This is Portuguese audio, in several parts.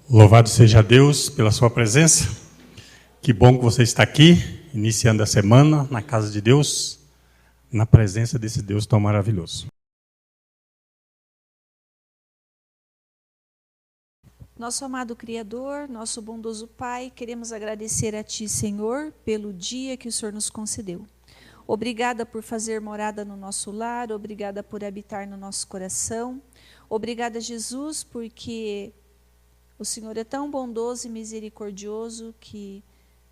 Louvado seja Deus pela sua presença. Que bom que você está aqui, iniciando a semana na casa de Deus, na presença desse Deus tão maravilhoso. Nosso amado Criador, nosso bondoso Pai, queremos agradecer a Ti, Senhor, pelo dia que o Senhor nos concedeu. Obrigada por fazer morada no nosso lar, obrigada por habitar no nosso coração. Obrigada, Jesus, porque o Senhor é tão bondoso e misericordioso que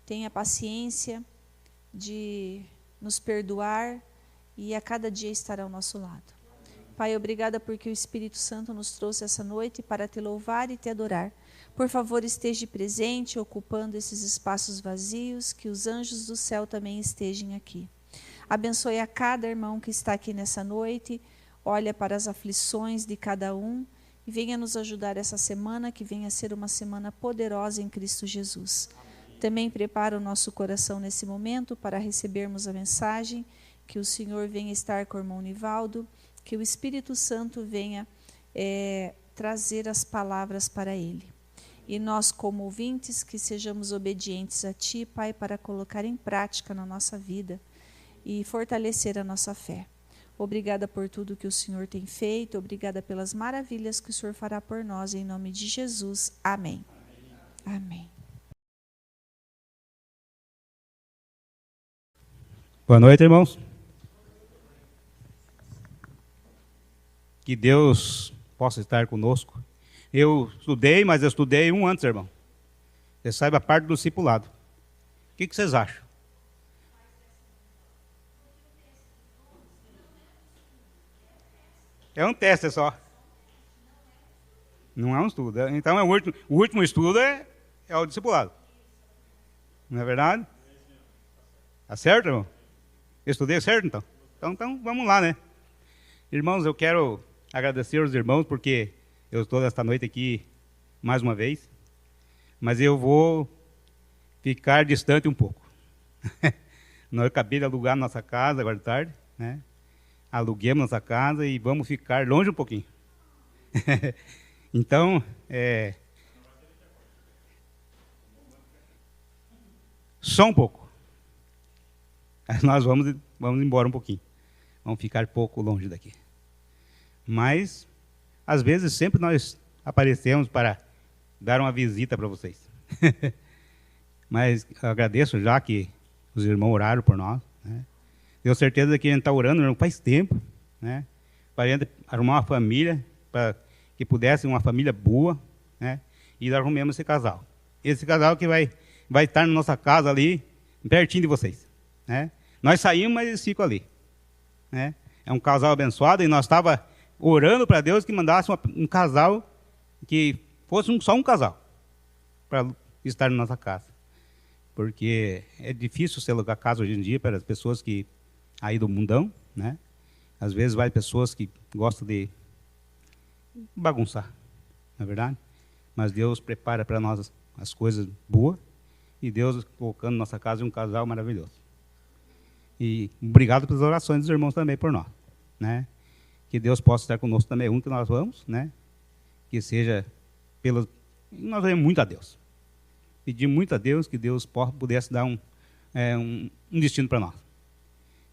tem a paciência de nos perdoar e a cada dia estar ao nosso lado. Pai, obrigada porque o Espírito Santo nos trouxe essa noite para te louvar e te adorar. Por favor, esteja presente, ocupando esses espaços vazios, que os anjos do céu também estejam aqui. Abençoe a cada irmão que está aqui nessa noite, olha para as aflições de cada um e venha nos ajudar essa semana, que venha ser uma semana poderosa em Cristo Jesus. Também prepara o nosso coração nesse momento para recebermos a mensagem, que o Senhor venha estar com o irmão Nivaldo, que o Espírito Santo venha trazer as palavras para ele. E nós, como ouvintes, que sejamos obedientes a Ti, Pai, para colocar em prática na nossa vida e fortalecer a nossa fé. Obrigada por tudo que o Senhor tem feito, obrigada pelas maravilhas que o Senhor fará por nós, em nome de Jesus. Amém. Amém. Boa noite, irmãos. Que Deus possa estar conosco. Eu estudei, mas eu estudei antes, irmão. Você sabe a parte do discipulado. O que vocês acham? É um teste só. Não é um estudo. Então, o último estudo é o discipulado. Não é verdade? Tá certo, irmão? Eu estudei certo, então? Então, vamos lá, né? Irmãos, eu quero agradecer aos irmãos, porque eu estou esta noite aqui mais uma vez, mas eu vou ficar distante um pouco. Nós acabamos de alugar nossa casa agora de tarde, né? Aluguemos nossa casa e vamos ficar longe um pouquinho. Então, só um pouco. Nós vamos embora um pouquinho. Vamos ficar pouco longe daqui. Mas, às vezes, sempre nós aparecemos para dar uma visita para vocês. Mas agradeço já que os irmãos oraram por nós, né? Tenho certeza que a gente está orando faz tempo, né? Para a gente arrumar uma família, para que pudesse uma família boa, né? E nós arrumamos esse casal. Esse casal que vai estar na nossa casa ali, pertinho de vocês, né? Nós saímos, mas eles ficam ali, né? É um casal abençoado e nós estávamos orando para Deus que mandasse um casal, que fosse só um casal, para estar na nossa casa. Porque é difícil se alugar casa hoje em dia para as pessoas que aí do mundão, né? Às vezes vai pessoas que gostam de bagunçar, não é verdade? Mas Deus prepara para nós as coisas boas e Deus colocando na nossa casa um casal maravilhoso. E obrigado pelas orações dos irmãos também por nós, né? Que Deus possa estar conosco também, que nós vamos, né? Que seja nós oramos muito a Deus. Pedir muito a Deus que Deus pudesse dar um destino para nós.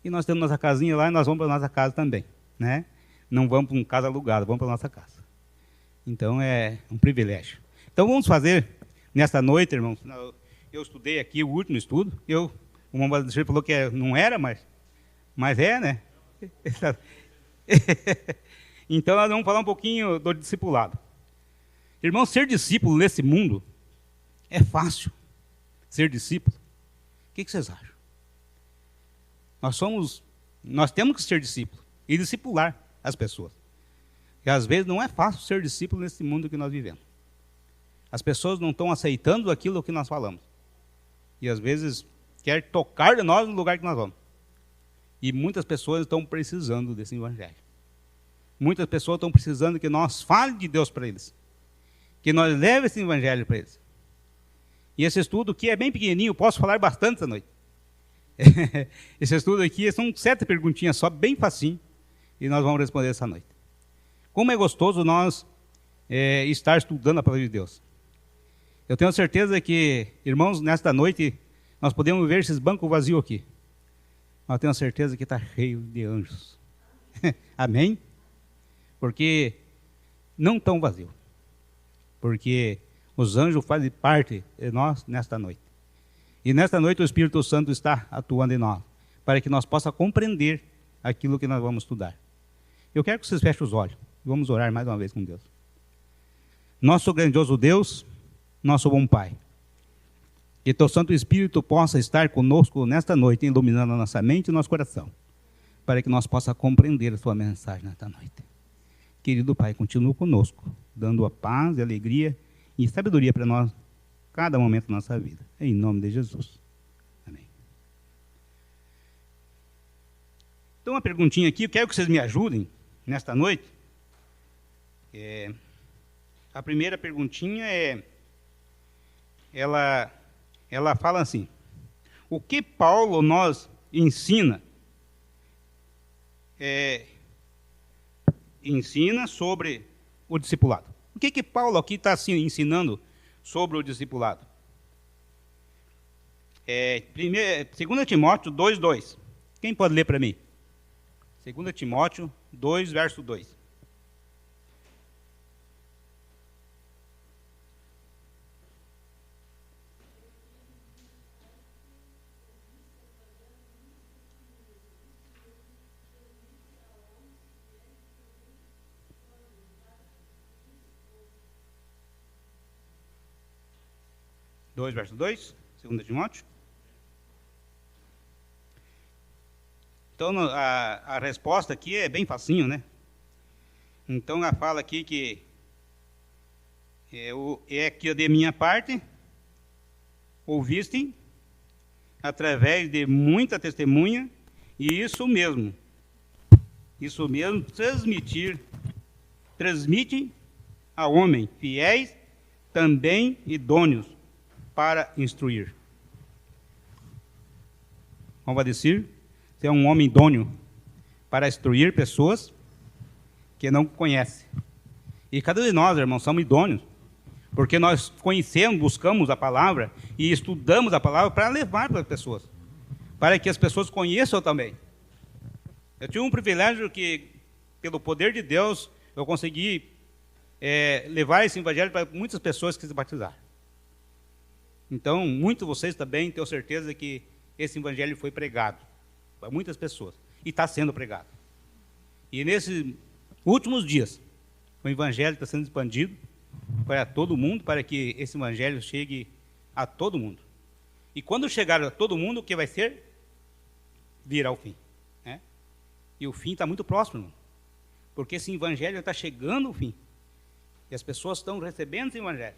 E nós temos nossa casinha lá e nós vamos para a nossa casa também, né? Não vamos para uma casa alugada, vamos para a nossa casa. Então é um privilégio. Então vamos fazer nesta noite, irmãos. Eu estudei aqui o último estudo. O irmão falou que não era, mas é, né? Então nós vamos falar um pouquinho do discipulado. Irmão, ser discípulo nesse mundo é fácil. Ser discípulo. O que vocês acham? Nós temos que ser discípulos e discipular as pessoas. E às vezes não é fácil ser discípulo nesse mundo que nós vivemos. As pessoas não estão aceitando aquilo que nós falamos. E às vezes quer tocar de nós no lugar que nós vamos. E muitas pessoas estão precisando desse evangelho. Muitas pessoas estão precisando que nós falemos de Deus para eles. Que nós levemos esse evangelho para eles. E esse estudo aqui é bem pequenininho, posso falar bastante essa noite. Esse estudo aqui são 7 perguntinhas só, bem facinho. E nós vamos responder essa noite. Como é gostoso nós estar estudando a palavra de Deus. Eu tenho certeza que, irmãos, nesta noite, nós podemos ver esses bancos vazios aqui. Mas eu tenho certeza que está cheio de anjos. Amém? Porque não tão vazio. Porque os anjos fazem parte de nós nesta noite. E nesta noite o Espírito Santo está atuando em nós, para que nós possamos compreender aquilo que nós vamos estudar. Eu quero que vocês fechem os olhos. Vamos orar mais uma vez com Deus. Nosso grandioso Deus, nosso bom Pai, que teu Santo Espírito possa estar conosco nesta noite, iluminando a nossa mente e nosso coração, para que nós possamos compreender a sua mensagem nesta noite. Querido Pai, continua conosco, dando a paz e alegria e sabedoria para nós, cada momento da nossa vida. Em nome de Jesus. Amém. Então, uma perguntinha aqui, eu quero que vocês me ajudem nesta noite. A primeira perguntinha ela fala assim: o que Paulo nos ensina sobre o discipulado? O que Paulo aqui está assim, ensinando sobre o discipulado? 2 Timóteo 2:2. Quem pode ler para mim? 2 Timóteo 2, verso 2. Verso 2, 2 Timóteo. Então, a resposta aqui é bem facinho, né? Então, ela fala aqui que que de minha parte ouviste através de muita testemunha, e isso mesmo transmite a homens fiéis, também idôneos para instruir. Como vai dizer, você é um homem idôneo para instruir pessoas que não conhecem. E cada um de nós, irmãos, somos idôneos, porque nós conhecemos, buscamos a palavra e estudamos a palavra para levar para as pessoas, para que as pessoas conheçam também. Eu tive um privilégio que, pelo poder de Deus, eu consegui levar esse evangelho para muitas pessoas que se batizaram. Então, muitos de vocês também tenho certeza que esse evangelho foi pregado para muitas pessoas e está sendo pregado. E nesses últimos dias, o evangelho está sendo expandido para todo mundo, para que esse evangelho chegue a todo mundo. E quando chegar a todo mundo, o que vai ser? Virá o fim. Né? E o fim está muito próximo, irmão, porque esse evangelho está chegando ao fim. E as pessoas estão recebendo esse evangelho.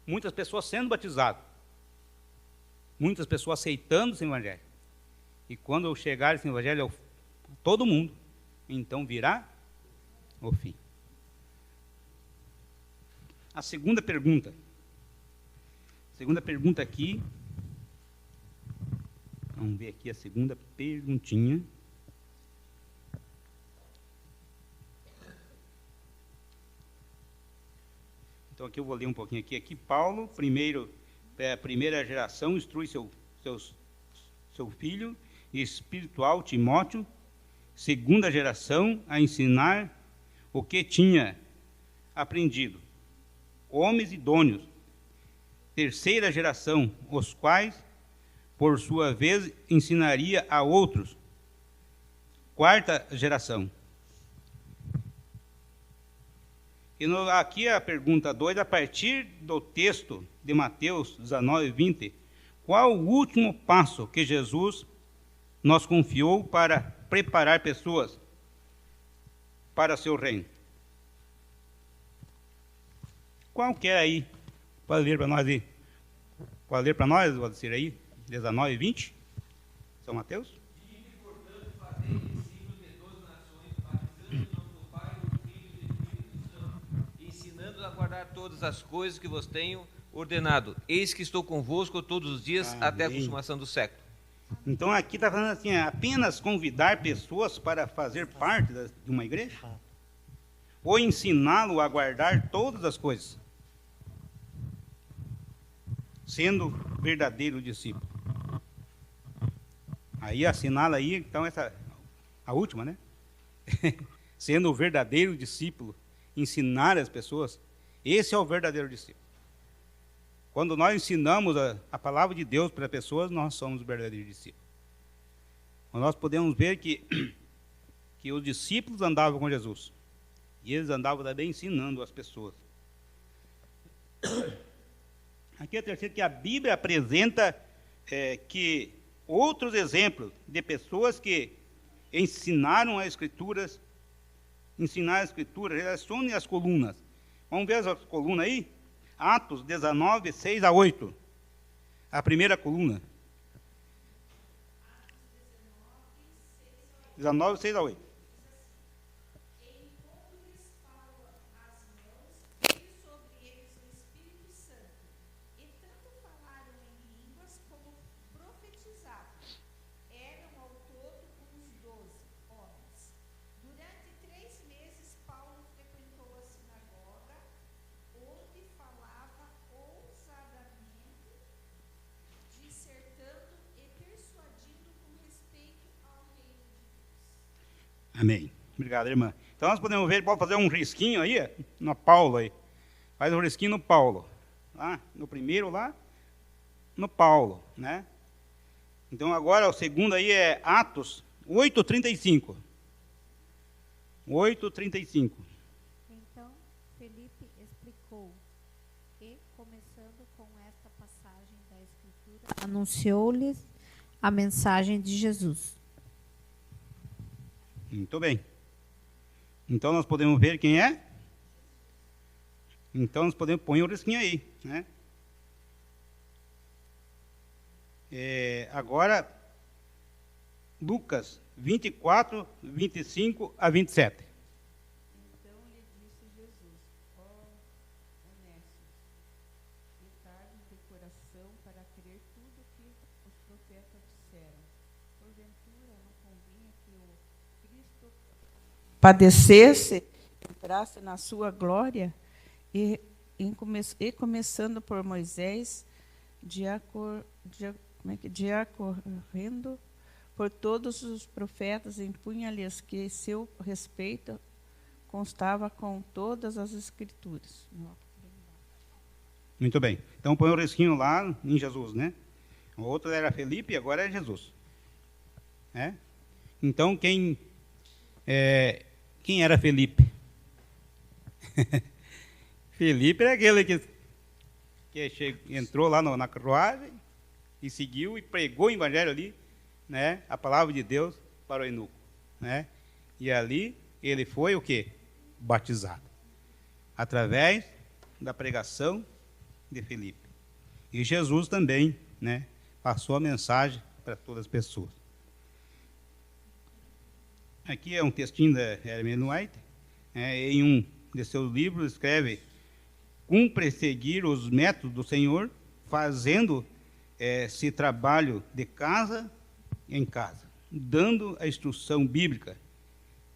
Muitas pessoas sendo batizadas. Muitas pessoas aceitando esse evangelho. E quando chegar esse evangelho a todo mundo, então virá o fim. A segunda pergunta. Segunda pergunta aqui. Vamos ver aqui a segunda perguntinha. Então, aqui eu vou ler um pouquinho aqui. Aqui, Paulo, primeira geração, instrui seu filho espiritual, Timóteo. Segunda geração, a ensinar o que tinha aprendido. Homens idôneos. Terceira geração, os quais, por sua vez, ensinaria a outros. Quarta geração. E aqui a pergunta 2, a partir do texto de Mateus 19, 20, qual o último passo que Jesus nos confiou para preparar pessoas para seu reino? Qual que é aí? Pode ler para nós aí. Pode ler para nós, pode ser aí, 19, 20, São Mateus? A guardar todas as coisas que vos tenho ordenado. Eis que estou convosco todos os dias, até a consumação do século. Então aqui está falando assim, apenas convidar pessoas para fazer parte de uma igreja? Ou ensiná-lo a guardar todas as coisas? sendo verdadeiro discípulo. Aí assinala aí, então, a última, né? Sendo o verdadeiro discípulo, ensinar as pessoas, esse é o verdadeiro discípulo. Quando nós ensinamos a palavra de Deus para as pessoas, nós somos o verdadeiro discípulo. Nós podemos ver que os discípulos andavam com Jesus, e eles andavam também ensinando as pessoas. Aqui é o terceiro, que a Bíblia apresenta que outros exemplos de pessoas que ensinaram as Escrituras, relacionem as colunas. Vamos ver as colunas aí? Atos 19, 6 a 8. A primeira coluna. 19, 6 a 8. Amém. Obrigado, irmã. Então nós podemos ver, pode fazer um risquinho aí, no Paulo aí. Faz um risquinho no Paulo. Lá, no primeiro lá, no Paulo, né? Então agora o segundo aí é Atos 8:35. 8:35. Então Felipe explicou e, começando com esta passagem da Escritura, anunciou-lhes a mensagem de Jesus. Muito bem. Então nós podemos ver quem é? Então nós podemos pôr o risquinho aí, né? Agora, Lucas 24, 25 a 27. Então lhe disse Jesus: ó Onésimo, e tarde de coração para crer tudo o que os profetas disseram. Porventura não convinha que o Cristo padecesse, entrasse na sua glória, e começando por Moisés, decorrendo por todos os profetas, impunha-lhes que seu respeito constava com todas as Escrituras. Muito bem. Então põe o risquinho lá em Jesus, né? O outro era Felipe, agora é Jesus. Então quem era Felipe? Felipe é aquele que entrou lá na carruagem e seguiu e pregou o evangelho ali, né? A palavra de Deus para o eunuco, né? E ali ele foi o quê? Batizado. Através da pregação de Felipe. E Jesus também, né, passou a mensagem para todas as pessoas. Aqui é um textinho da Ellen White, em um de seus livros escreve: cumpre seguir os métodos do Senhor, fazendo esse trabalho de casa em casa, dando a instrução bíblica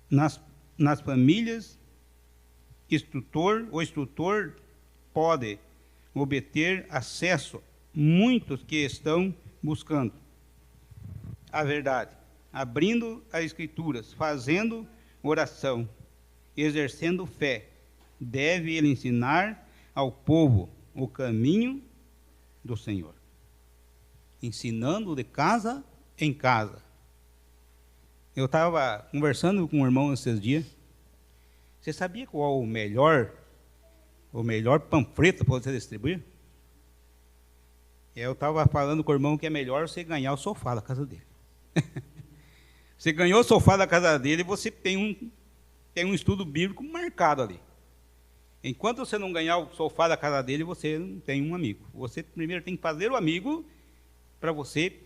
nas famílias. O instrutor pode obter acesso muitos que estão buscando a verdade, abrindo as Escrituras, fazendo oração, exercendo fé. Deve ele ensinar ao povo o caminho do Senhor, ensinando de casa em casa. Eu estava conversando com um irmão esses dias. Você sabia qual o melhor panfleto para você distribuir? Eu estava falando com o irmão que é melhor você ganhar o sofá da casa dele. Você ganhou o sofá da casa dele, você tem um estudo bíblico marcado ali. Enquanto você não ganhar o sofá da casa dele, você não tem um amigo. Você primeiro tem que fazer o amigo para você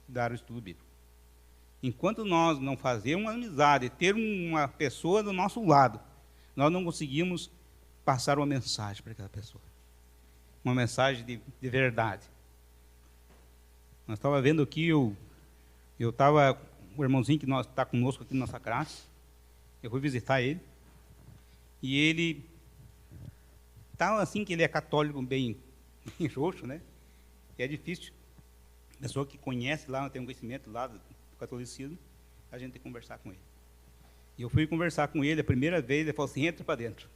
dar o estudo bíblico. Enquanto nós não fazermos uma amizade, ter uma pessoa do nosso lado, nós não conseguimos passar uma mensagem para aquela pessoa. Uma mensagem de verdade. Nós estávamos vendo aqui, eu estava, o irmãozinho que está conosco aqui na nossa classe, eu fui visitar ele, e ele estava assim, que ele é católico bem roxo, né? E é difícil. A pessoa que conhece lá, tem um conhecimento lá do catolicismo, a gente tem que conversar com ele. E eu fui conversar com ele a primeira vez, ele falou assim, entra para dentro.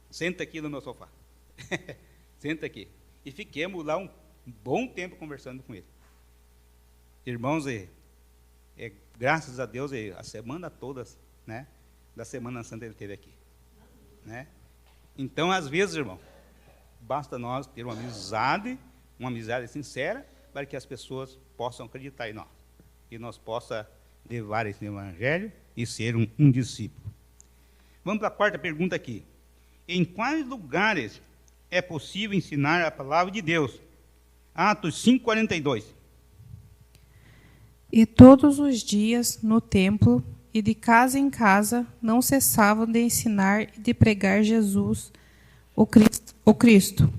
Senta aqui no meu sofá. Senta aqui. E fiquemos lá um bom tempo conversando com ele. Irmãos, graças a Deus, a semana toda, né, da Semana Santa ele esteve aqui. Né? Então, às vezes, irmão, basta nós ter uma amizade sincera, para que as pessoas possam acreditar em nós. E nós possamos levar esse evangelho e ser um discípulo. Vamos para a quarta pergunta aqui. Em quais lugares é possível ensinar a palavra de Deus? Atos 5:42. E todos os dias no templo e de casa em casa não cessavam de ensinar e de pregar Jesus, o Cristo.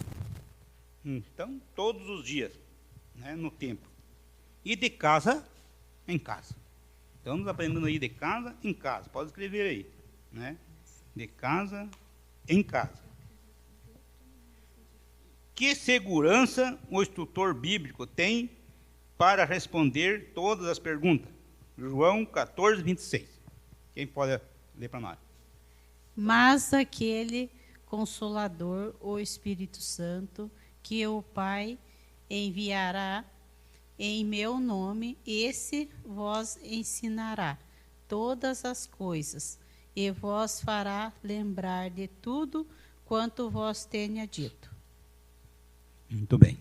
Então, todos os dias, né, no templo. E de casa em casa. Estamos aprendendo aí de casa em casa. Pode escrever aí. Né? De casa em casa. Que segurança o instrutor bíblico tem para responder todas as perguntas? João 14:26. Quem pode ler para nós? Mas aquele Consolador, o Espírito Santo, que o Pai enviará em meu nome, esse vos ensinará todas as coisas e vos fará lembrar de tudo quanto vos tenha dito. Muito bem.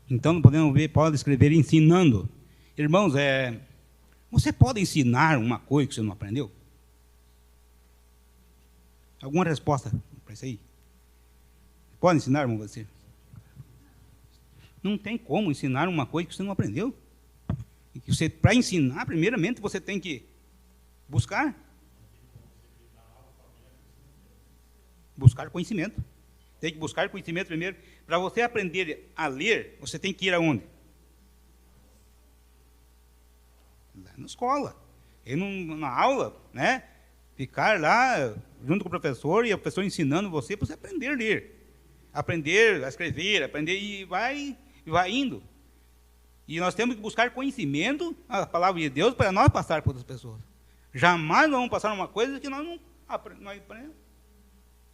Então, não podemos ver, pode escrever ensinando. Irmãos, você pode ensinar uma coisa que você não aprendeu? Alguma resposta para isso aí? Pode ensinar, irmão, você? Não tem como ensinar uma coisa que você não aprendeu. E que você, para ensinar, primeiramente, você tem que buscar. Buscar conhecimento. Tem que buscar conhecimento primeiro. Para você aprender a ler, você tem que ir aonde? Lá na escola. Ir na aula, né? Ficar lá junto com o professor e o professor ensinando você para você aprender a ler. Aprender a escrever, aprender e vai indo. E nós temos que buscar conhecimento, a palavra de Deus, para nós passar para outras pessoas. Jamais vamos passar uma coisa que nós não aprendemos.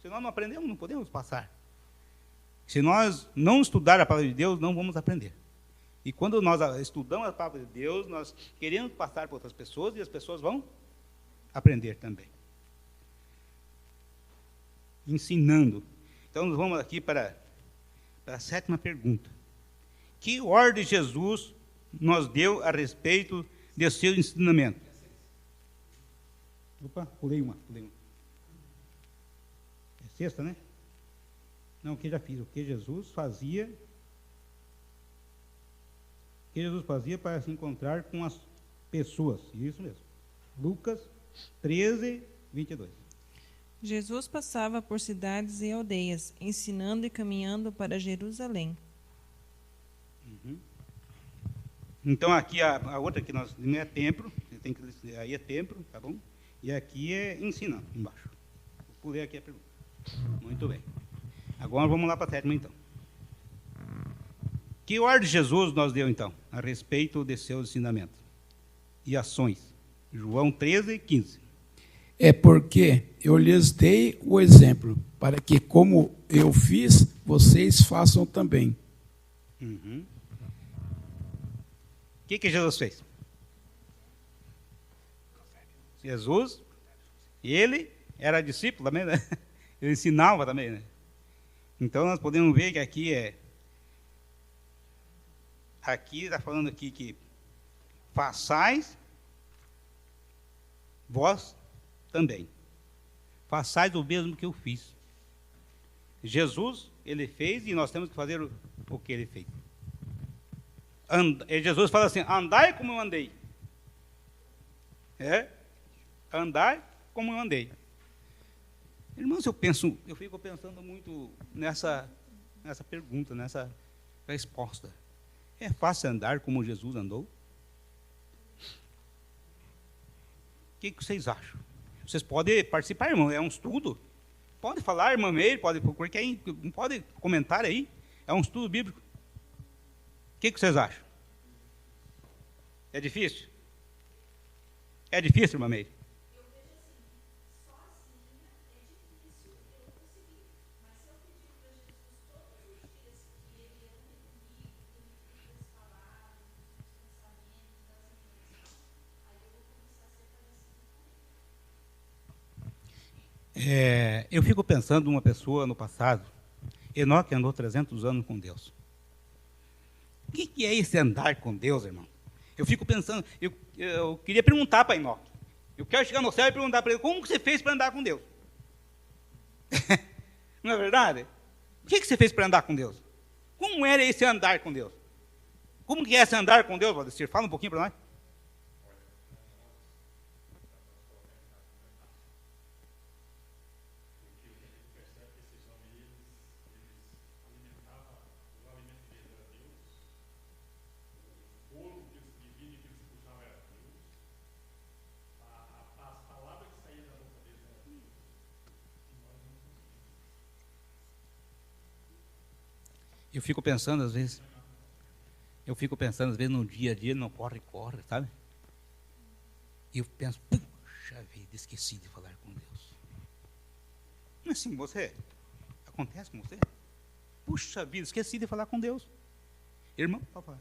Se nós não aprendemos, não podemos passar. Se nós não estudar a palavra de Deus, não vamos aprender. E quando nós estudamos a palavra de Deus, nós queremos passar para outras pessoas e as pessoas vão aprender também. Ensinando. Então, nós vamos aqui para a sétima pergunta. Que ordem Jesus nos deu a respeito de seu ensinamento? Opa, pulei uma. É sexta, né? Não, o que já fiz. O que Jesus fazia para se encontrar com as pessoas. Isso mesmo. Lucas 13:22. Jesus passava por cidades e aldeias, ensinando e caminhando para Jerusalém. Então, aqui a outra que nós não é templo, tem que aí é templo, tá bom? E aqui é ensinando, embaixo. Vou pulei aqui a pergunta. Muito bem. Agora vamos lá para a sétima, então. Que ordem Jesus nos deu, então, a respeito de seus ensinamentos e ações? João 13:15. É porque eu lhes dei o exemplo, para que, como eu fiz, vocês façam também. O que Jesus fez? Jesus, ele era discípulo também, né? Ele ensinava também, né? Então, nós podemos ver que aqui está falando aqui que façais vós também. Façais o mesmo que eu fiz. Jesus, ele fez e nós temos que fazer o que ele fez. Jesus fala assim, andai como eu andei. Andai como eu andei. Irmãos, eu fico pensando muito nessa pergunta, nessa resposta. É fácil andar como Jesus andou? O que vocês acham? Vocês podem participar, irmão, é um estudo. Pode falar, irmã Meire, pode comentar aí. É um estudo bíblico. O que vocês acham? É difícil? É difícil, irmã Meire? Eu fico pensando numa pessoa no passado. Enoque andou 300 anos com Deus. O que é esse andar com Deus, irmão? Eu fico pensando, eu queria perguntar para Enoque. Eu quero chegar no céu e perguntar para ele, como que você fez para andar com Deus? Não é verdade? O que você fez para andar com Deus? Como era esse andar com Deus? Como que é esse andar com Deus, Valdecir? Fala um pouquinho para nós. Eu fico pensando às vezes no dia a dia, não corre, sabe? E eu penso, puxa vida, esqueci de falar com Deus. Não é assim com você? Acontece com você? Puxa vida, esqueci de falar com Deus. Irmão, papai.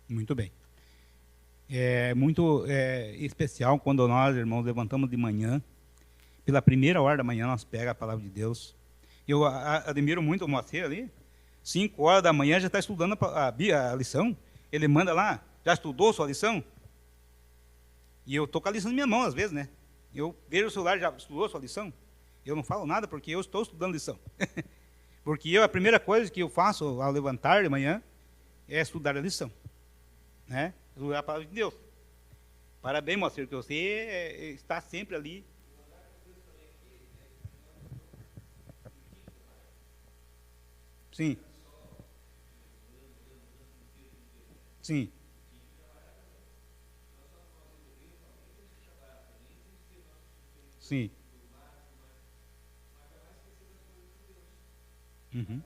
Muito bem. É muito especial quando nós, irmãos, levantamos de manhã, pela primeira hora da manhã, nós pegamos a palavra de Deus. Eu admiro muito o Moacir ali, 5 horas da manhã já está estudando a lição. Ele manda lá, já estudou sua lição? E eu estou com a lição na minha mão, às vezes, né? Eu vejo o celular, já estudou sua lição? Eu não falo nada porque eu estou estudando lição. Porque a primeira coisa que eu faço ao levantar de manhã é estudar a lição. Né? Estudar a palavra de Deus. Parabéns, Moacir, que você está sempre ali. Sim. Sim. Sim. Uhum.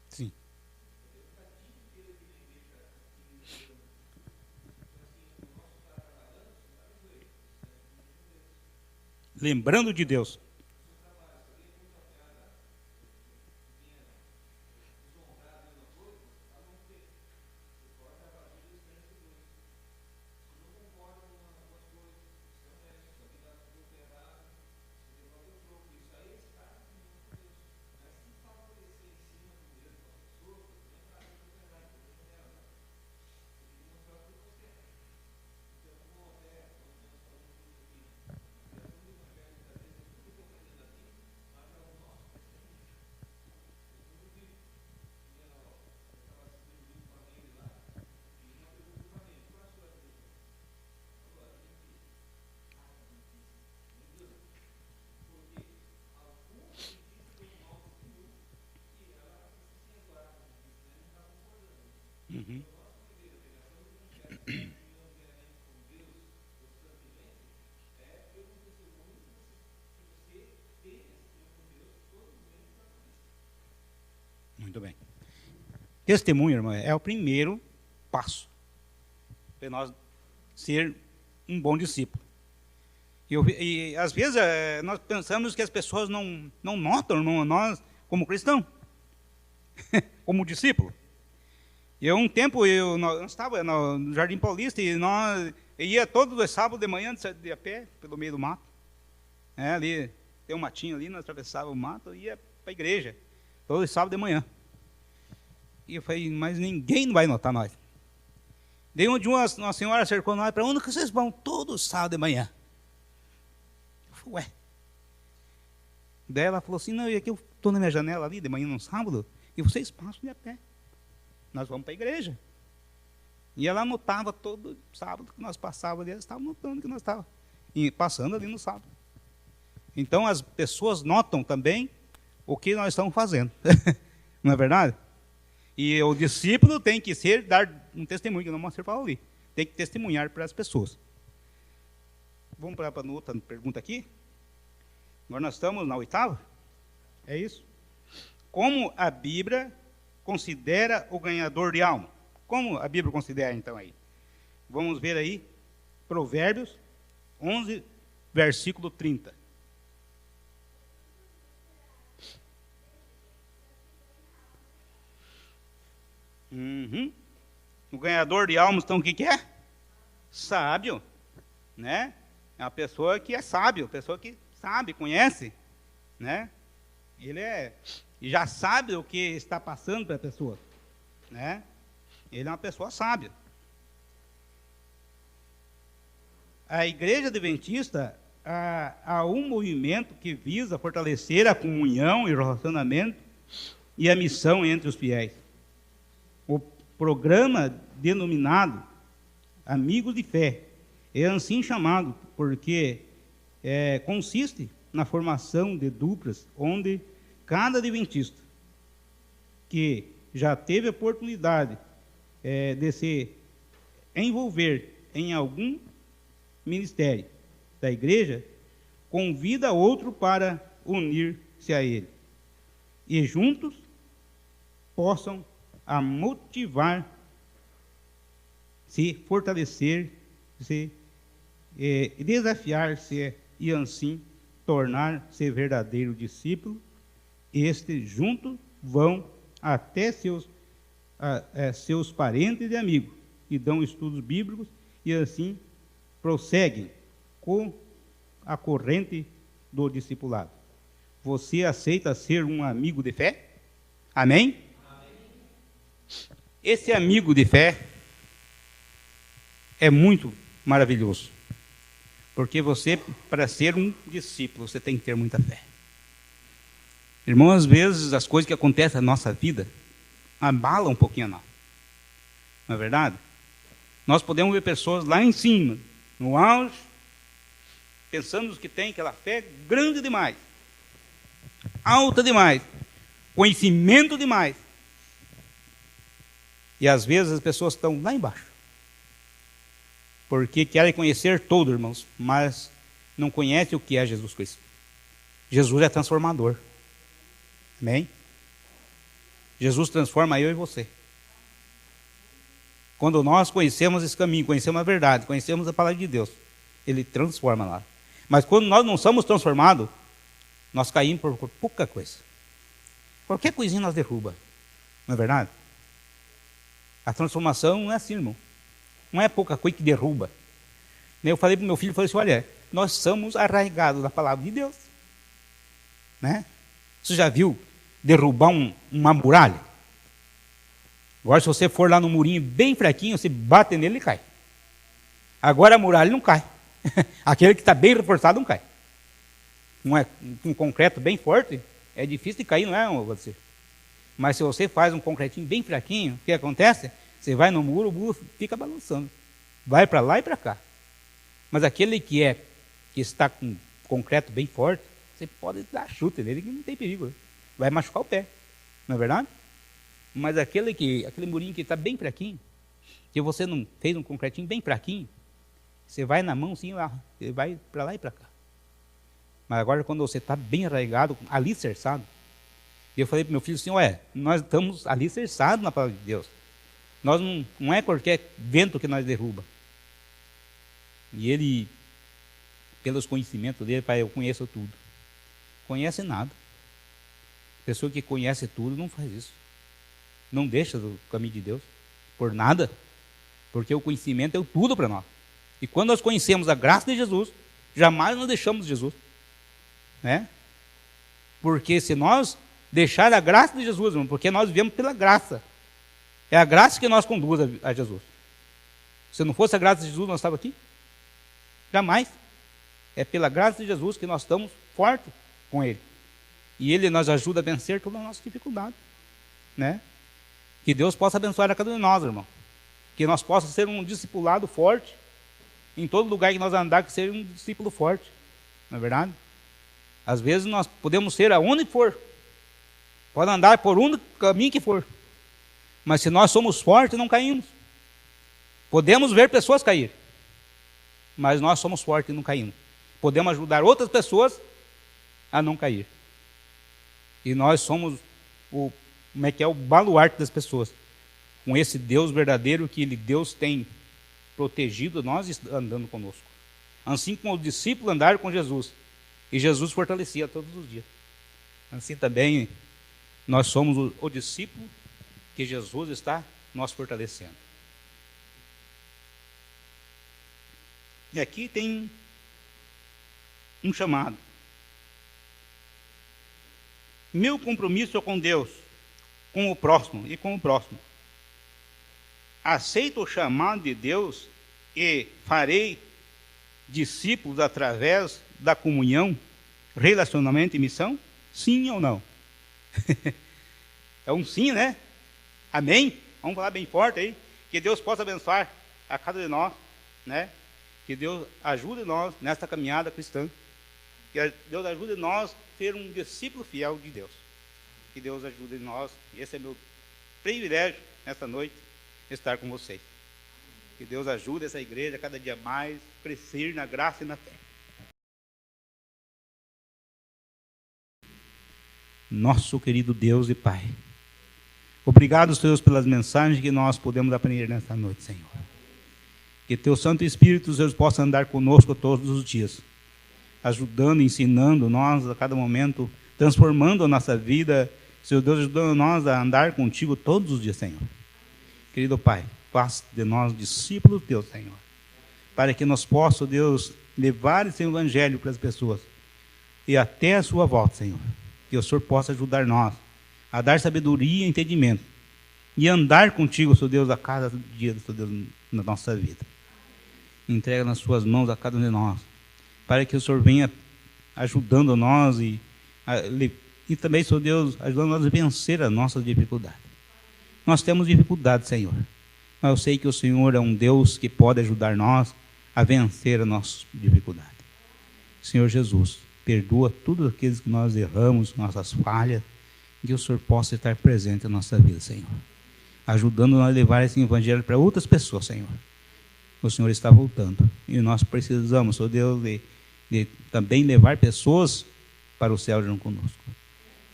Sim. Lembrando de Deus. Uhum. Muito bem. Testemunho, irmão, é o primeiro passo para nós ser um bom discípulo. E às vezes nós pensamos que as pessoas não notam nós como cristão, como discípulo. Um tempo nós estava no Jardim Paulista e nós ia todos os sábados de manhã de a pé pelo meio do mato. Ali tem um matinho ali, nós atravessávamos o mato e ia para a igreja todos os sábados de manhã. E eu falei, mas ninguém vai notar nós. Daí um dia uma senhora cercou nós, para onde que vocês vão todo sábado de manhã? Eu falei, ué. Daí ela falou assim, não, e aqui eu estou na minha janela ali, de manhã no sábado, e vocês passam de a pé. Nós vamos para a igreja. E ela anotava todo sábado que nós passávamos ali, ela estava anotando que nós estávamos passando ali no sábado. Então as pessoas notam também o que nós estamos fazendo. Não é verdade? E o discípulo tem que dar um testemunho, que não mostra para ali. Tem que testemunhar para as pessoas. Vamos para a outra pergunta aqui? Agora nós estamos na 8ª? É isso? Como a Bíblia considera o ganhador de alma? Como a Bíblia considera então aí? Vamos ver aí, Provérbios 11, versículo 30. O ganhador de almas, então, o que é? Sábio, né? É uma pessoa que é sábio, pessoa que sabe, conhece, né? Ele já sabe o que está passando para a pessoa, né? Ele é uma pessoa sábia. A Igreja Adventista há um movimento que visa fortalecer a comunhão e o relacionamento e a missão entre os fiéis. O programa denominado Amigos de Fé é assim chamado porque consiste na formação de duplas onde cada adventista que já teve a oportunidade de se envolver em algum ministério da igreja, convida outro para unir-se a ele. E juntos possam a motivar, se fortalecer, se desafiar-se e assim tornar-se verdadeiro discípulo. Estes juntos vão até seus parentes e amigos e dão estudos bíblicos e assim prosseguem com a corrente do discipulado. Você aceita ser um amigo de fé? Amém? Esse amigo de fé é muito maravilhoso, porque você, para ser um discípulo, você tem que ter muita fé. Irmão, às vezes as coisas que acontecem na nossa vida abalam um pouquinho a nós. Não é verdade? Nós podemos ver pessoas lá em cima, no auge, pensando que tem aquela fé grande demais, alta demais, conhecimento demais. E às vezes as pessoas estão lá embaixo, porque querem conhecer tudo, irmãos, mas não conhecem o que é Jesus Cristo. Jesus é transformador. Amém? Jesus transforma eu e você. Quando nós conhecemos esse caminho, conhecemos a verdade, conhecemos a palavra de Deus, Ele transforma lá. Mas quando nós não somos transformados, nós caímos por pouca coisa. Qualquer coisinha nós derruba. Não é verdade? A transformação não é assim, irmão. Não é pouca coisa que derruba. Eu falei para o meu filho, falei assim, olha, nós somos arraigados na palavra de Deus. Né? Você já viu derrubar uma muralha? Agora, se você for lá no murinho bem fraquinho, você bate nele e cai. Agora a muralha não cai. Aquele que está bem reforçado não cai. Não é um concreto bem forte, é difícil de cair, não é, você? Mas se você faz um concretinho bem fraquinho, o que acontece? Você vai no muro, o muro fica balançando. Vai para lá e para cá. Mas aquele que está com concreto bem forte, você pode dar chute nele que não tem perigo. Vai machucar o pé. Não é verdade? Mas aquele murinho que está bem fraquinho, que você não fez um concretinho bem fraquinho, você vai na mão assim, lá, você vai para lá e para cá. Mas agora quando você está bem arraigado, alicerçado, eu falei para meu filho assim, nós estamos alicerçados na palavra de Deus. Nós não é qualquer vento que nós derruba. E ele, pelos conhecimentos dele, pai, eu conheço tudo. Conhece nada. Pessoa que conhece tudo não faz isso. Não deixa do caminho de Deus por nada, porque o conhecimento é tudo para nós. E quando nós conhecemos a graça de Jesus, jamais nós deixamos Jesus, né? Porque se nós deixar a graça de Jesus, irmão, porque nós vivemos pela graça, é a graça que nos conduz a Jesus. Se não fosse a graça de Jesus, nós estávamos aqui? Jamais. É pela graça de Jesus que nós estamos fortes com Ele. E Ele nos ajuda a vencer toda a nossa dificuldade. Né? Que Deus possa abençoar a cada um de nós, irmão. Que nós possamos ser um discipulado forte. Em todo lugar que nós andar, que seja um discípulo forte. Não é verdade? Às vezes nós podemos ser aonde for. Pode andar por um caminho que for. Mas se nós somos fortes, não caímos. Podemos ver pessoas cair. Mas nós somos fortes e não caímos. Podemos ajudar outras pessoas a não cair. E nós somos o baluarte das pessoas. Com esse Deus verdadeiro que Deus tem protegido nós andando conosco. Assim como os discípulos andaram com Jesus. E Jesus fortalecia todos os dias. Assim também nós somos o discípulo que Jesus está nos fortalecendo. E aqui tem um chamado. Meu compromisso é com Deus, com o próximo e com o próximo. Aceito o chamado de Deus e farei discípulos através da comunhão, relacionamento e missão? Sim ou não? É um sim, né? Amém? Vamos falar bem forte aí. Que Deus possa abençoar a cada de nós, né? Que Deus ajude nós nesta caminhada cristã. Que Deus ajude nós a ser um discípulo fiel de Deus. Que Deus ajude nós. Esse é meu privilégio nesta noite, estar com vocês. Que Deus ajude essa igreja a cada dia mais crescer na graça e na fé. Nosso querido Deus e Pai, obrigado, Senhor, pelas mensagens que nós podemos aprender nesta noite, Senhor. Que Teu Santo Espírito, Deus, possa andar conosco todos os dias, ajudando, ensinando nós a cada momento, transformando a nossa vida, Senhor Deus, ajudando nós a andar contigo todos os dias, Senhor. Querido Pai, faça de nós discípulos Teus, Senhor, para que nós possamos, Deus, levar esse evangelho para as pessoas e até a sua volta, Senhor. Que o Senhor possa ajudar nós a dar sabedoria e entendimento e andar contigo, Senhor Deus, a cada dia, Senhor Deus, na nossa vida. Entrega nas suas mãos a cada um de nós, para que o Senhor venha ajudando nós e também, Senhor Deus, ajudando nós a vencer as nossas dificuldades. Nós temos dificuldades, Senhor, mas eu sei que o Senhor é um Deus que pode ajudar nós a vencer as nossas dificuldades. Senhor Jesus, perdoa tudo aqueles que nós erramos, nossas falhas, que o Senhor possa estar presente na nossa vida, Senhor, ajudando nós a levar esse evangelho para outras pessoas, Senhor. O Senhor está voltando e nós precisamos, Senhor Deus, de também levar pessoas para o céu junto conosco.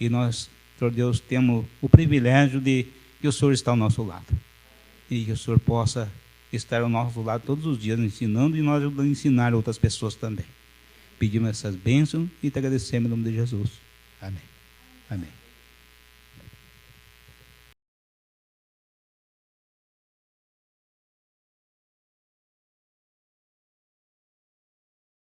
E nós, Senhor Deus, temos o privilégio de que o Senhor está ao nosso lado e que o Senhor possa estar ao nosso lado todos os dias, ensinando e nós ajudando a ensinar outras pessoas também. Pedimos essas bênçãos e te agradecemos em nome de Jesus. Amém. Amém.